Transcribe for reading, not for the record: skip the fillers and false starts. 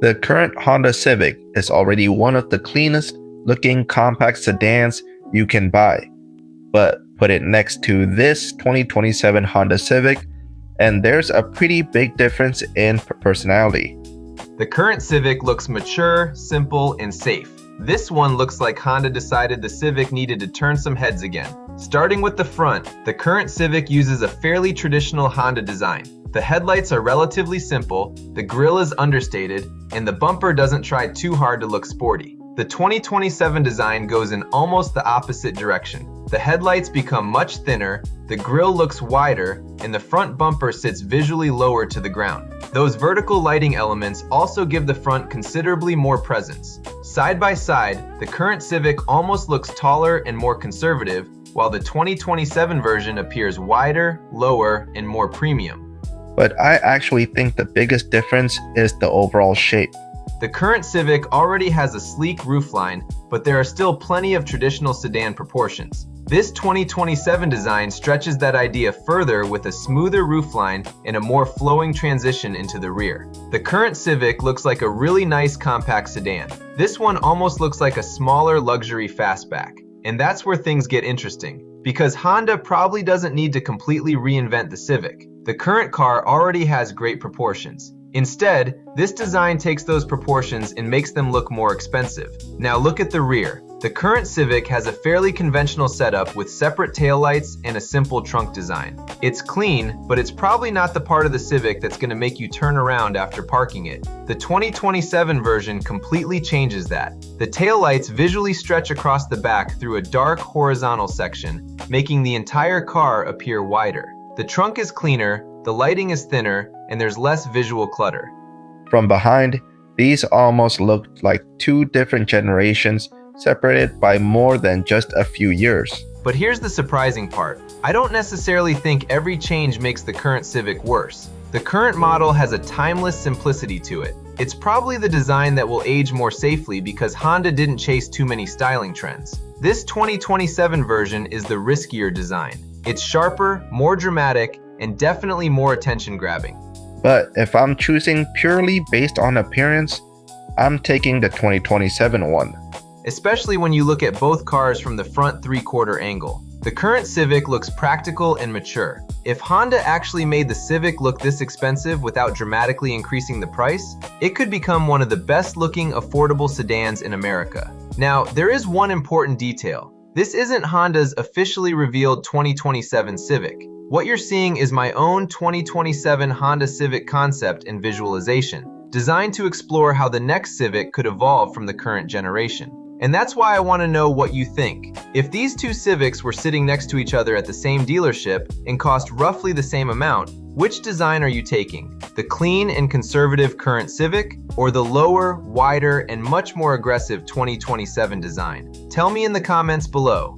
The current Honda Civic is already one of the cleanest looking compact sedans you can buy, but put it next to this 2027 Honda Civic and there's a pretty big difference in personality. The current Civic looks mature, simple, and safe. This one looks like Honda decided the Civic needed to turn some heads again. Starting with the front, the current Civic uses a fairly traditional Honda design. The headlights are relatively simple, the grille is understated, and the bumper doesn't try too hard to look sporty. The 2027 design goes in almost the opposite direction. The headlights become much thinner, the grille looks wider, and the front bumper sits visually lower to the ground. Those vertical lighting elements also give the front considerably more presence. Side by side, the current Civic almost looks taller and more conservative, while the 2027 version appears wider, lower, and more premium. But I actually think the biggest difference is the overall shape. The current Civic already has a sleek roofline, but there are still plenty of traditional sedan proportions. This 2027 design stretches that idea further with a smoother roofline and a more flowing transition into the rear. The current Civic looks like a really nice compact sedan. This one almost looks like a smaller luxury fastback. And that's where things get interesting, because Honda probably doesn't need to completely reinvent the Civic. The current car already has great proportions. Instead, this design takes those proportions and makes them look more expensive. Now look at the rear. The current Civic has a fairly conventional setup with separate taillights and a simple trunk design. It's clean, but it's probably not the part of the Civic that's going to make you turn around after parking it. The 2027 version completely changes that. The taillights visually stretch across the back through a dark horizontal section, making the entire car appear wider. The trunk is cleaner, the lighting is thinner, and there's less visual clutter. From behind, these almost look like two different generations separated by more than just a few years. But here's the surprising part. I don't necessarily think every change makes the current Civic worse. The current model has a timeless simplicity to it. It's probably the design that will age more safely because Honda didn't chase too many styling trends. This 2027 version is the riskier design. It's sharper, more dramatic, and definitely more attention-grabbing. But if I'm choosing purely based on appearance, I'm taking the 2027 one. Especially when you look at both cars from the front three-quarter angle. The current Civic looks practical and mature. If Honda actually made the Civic look this expensive without dramatically increasing the price, it could become one of the best-looking affordable sedans in America. Now, there is one important detail. This isn't Honda's officially revealed 2027 Civic. What you're seeing is my own 2027 Honda Civic concept and visualization, designed to explore how the next Civic could evolve from the current generation. And that's why I want to know what you think. If these two Civics were sitting next to each other at the same dealership and cost roughly the same amount, which design are you taking? The clean and conservative current Civic, or the lower, wider, and much more aggressive 2027 design? Tell me in the comments below.